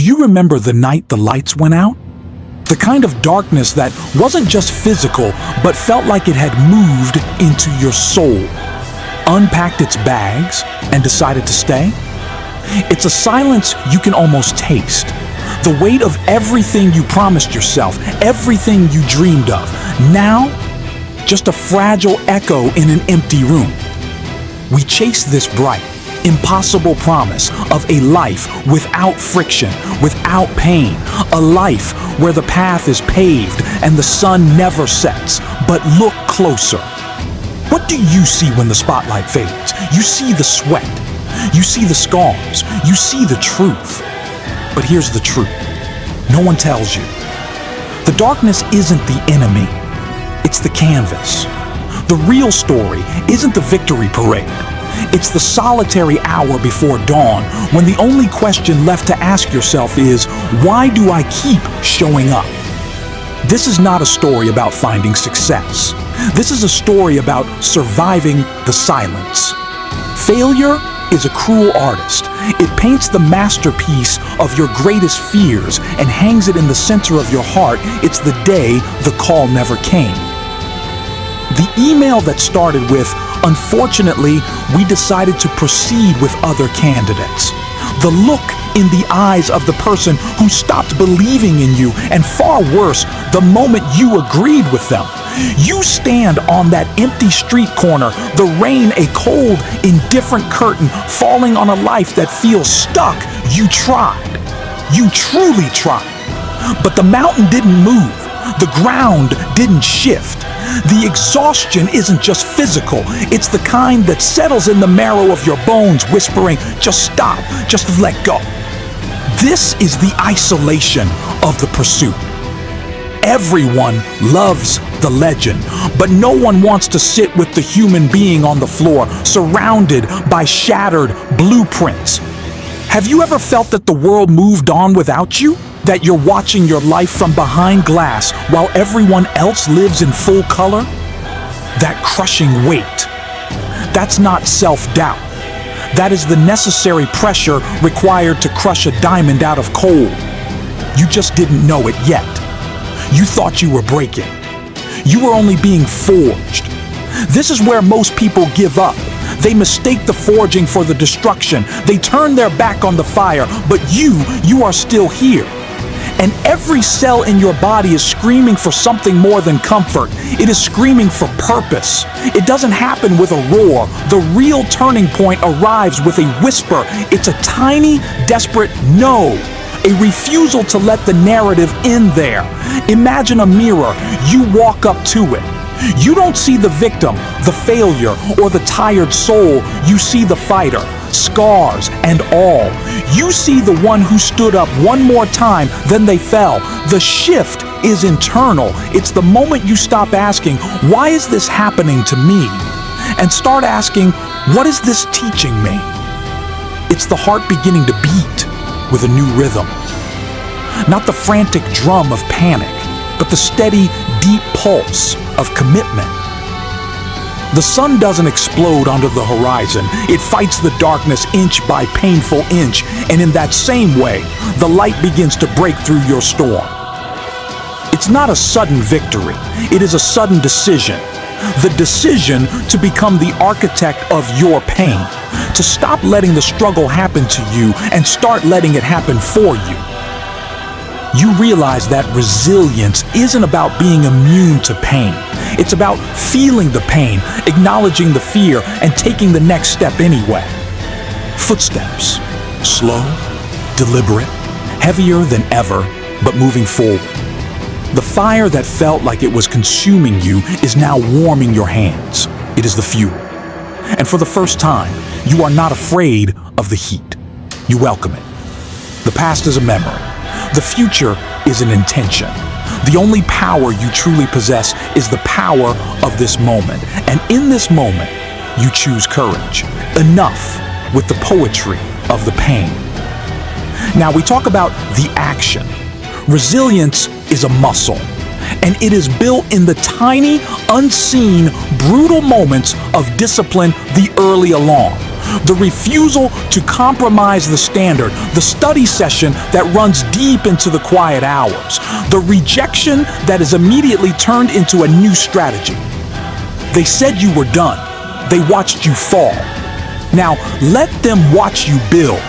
you remember the night the lights went out? The kind of darkness that wasn't just physical, but felt like it had moved into your soul, unpacked its bags, and decided to stay? It's a silence you can almost taste. The weight of everything you promised yourself, everything you dreamed of, now just a fragile echo in an empty room. We chase this bright, impossible promise of a life without friction, without pain, a life where the path is paved and the sun never sets. But look closer. What do you see when the spotlight fades? You see the sweat. You see the scars. You see the truth. But here's the truth. No one tells you. The darkness isn't the enemy. It's the canvas. The real story isn't the victory parade. It's the solitary hour before dawn when the only question left to ask yourself is, why do I keep showing up? This is not a story about finding success. This is a story about surviving the silence. Failure is a cruel artist. It paints the masterpiece of your greatest fears and hangs it in the center of your heart. It's the day the call never came. The email that started with, "Unfortunately, we decided to proceed with other candidates." The look in the eyes of the person who stopped believing in you, and far worse, the moment you agreed with them. You stand on that empty street corner, the rain a cold, indifferent curtain falling on a life that feels stuck. You tried. You truly tried. But the mountain didn't move. The ground didn't shift. The exhaustion isn't just physical. It's the kind that settles in the marrow of your bones, whispering, just stop, just let go. This is the isolation of the pursuit. Everyone loves the legend, but no one wants to sit with the human being on the floor, surrounded by shattered blueprints. Have you ever felt that the world moved on without you? That you're watching your life from behind glass while everyone else lives in full color? That crushing weight. That's not self-doubt. That is the necessary pressure required to crush a diamond out of coal. You just didn't know it yet. You thought you were breaking. You were only being forged. This is where most people give up. They mistake the forging for the destruction. They turn their back on the fire, but you are still here. And every cell in your body is screaming for something more than comfort. It is screaming for purpose. It doesn't happen with a roar. The real turning point arrives with a whisper. It's a tiny, desperate no. A refusal to let the narrative end there. Imagine a mirror. You walk up to it. You don't see the victim, the failure, or the tired soul. You see the fighter, scars and all. You see the one who stood up one more time, then they fell. The shift is internal. It's the moment you stop asking, why is this happening to me? And start asking, what is this teaching me? It's the heart beginning to beat with a new rhythm. Not the frantic drum of panic, but the steady, deep pulse of commitment. The sun doesn't explode under the horizon. It fights the darkness inch by painful inch, and in that same way, the light begins to break through your storm. It's not a sudden victory. It is a sudden decision. The decision to become the architect of your pain, to stop letting the struggle happen to you and start letting it happen for you. You realize that resilience isn't about being immune to pain. It's about feeling the pain, acknowledging the fear, and taking the next step anyway. Footsteps, slow, deliberate, heavier than ever, but moving forward. The fire that felt like it was consuming you is now warming your hands. It is the fuel. And for the first time, you are not afraid of the heat. You welcome it. The past is a memory. The future is an intention. The only power you truly possess is the power of this moment. And in this moment, you choose courage. Enough with the poetry of the pain. Now we talk about the action. Resilience is a muscle, and it is built in the tiny, unseen, brutal moments of discipline the early along. The refusal to compromise the standard, the study session that runs deep into the quiet hours, the rejection that is immediately turned into a new strategy. They said you were done. They watched you fall. Now, let them watch you build,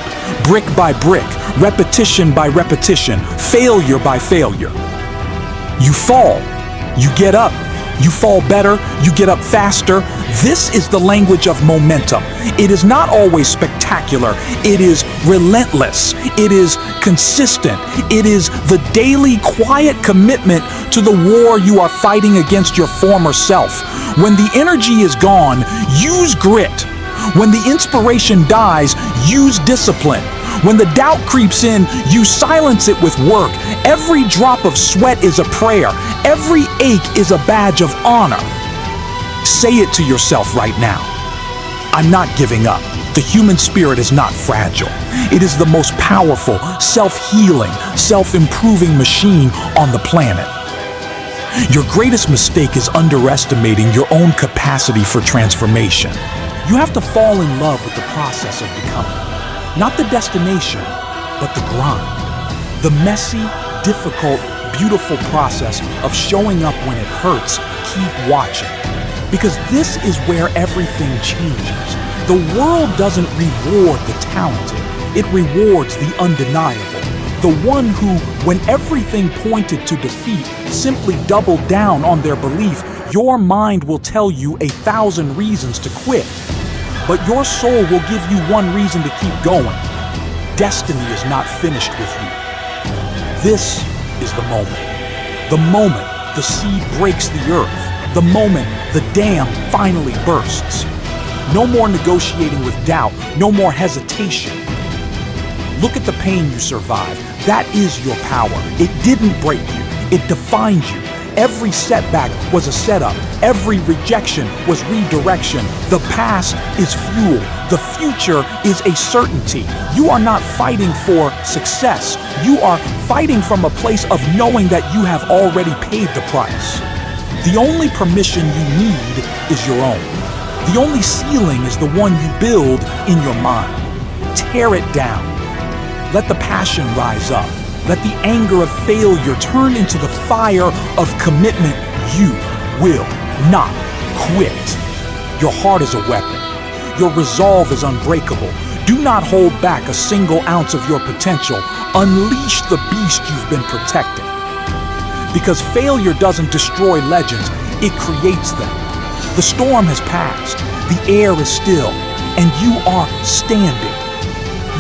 brick by brick, repetition by repetition, failure by failure. You fall, you get up. You fall better, you get up faster. This is the language of momentum. It is not always spectacular. It is relentless. It is consistent. It is the daily quiet commitment to the war you are fighting against your former self. When the energy is gone, use grit. When the inspiration dies, use discipline. When the doubt creeps in, you silence it with work. Every drop of sweat is a prayer. Every ache is a badge of honor. Say it to yourself right now. I'm not giving up. The human spirit is not fragile. It is the most powerful, self-healing, self-improving machine on the planet. Your greatest mistake is underestimating your own capacity for transformation. You have to fall in love with the process of becoming. Not the destination, but the grind. The messy, difficult, beautiful process of showing up when it hurts. Keep watching. Because this is where everything changes. The world doesn't reward the talented. It rewards the undeniable. The one who, when everything pointed to defeat, simply doubled down on their belief. Your mind will tell you 1,000 reasons to quit. But your soul will give you one reason to keep going. Destiny is not finished with you. This is the moment. The moment the seed breaks the earth. The moment the dam finally bursts. No more negotiating with doubt. No more hesitation. Look at the pain you survived. That is your power. It didn't break you. It defined you. Every setback was a setup. Every rejection was redirection. The past is fuel. The future is a certainty. You are not fighting for success. You are fighting from a place of knowing that you have already paid the price. The only permission you need is your own. The only ceiling is the one you build in your mind. Tear it down. Let the passion rise up. Let the anger of failure turn into the fire of commitment. You will not quit. Your heart is a weapon. Your resolve is unbreakable. Do not hold back a single ounce of your potential. Unleash the beast you've been protecting. Because failure doesn't destroy legends, it creates them. The storm has passed. The air is still. And you are standing.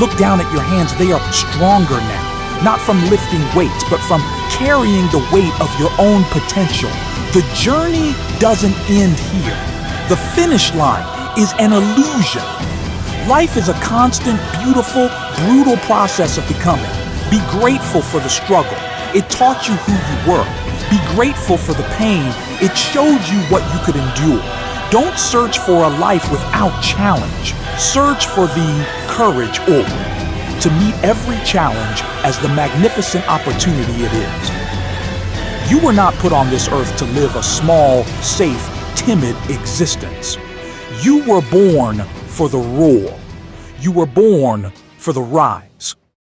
Look down at your hands. They are stronger now. Not from lifting weights, but from carrying the weight of your own potential. The journey doesn't end here. The finish line is an illusion. Life is a constant, beautiful, brutal process of becoming. Be grateful for the struggle. It taught you who you were. Be grateful for the pain. It showed you what you could endure. Don't search for a life without challenge. Search for the courage or to meet every challenge as the magnificent opportunity it is. You were not put on this earth to live a small, safe, timid existence. You were born for the roar. You were born for the rise.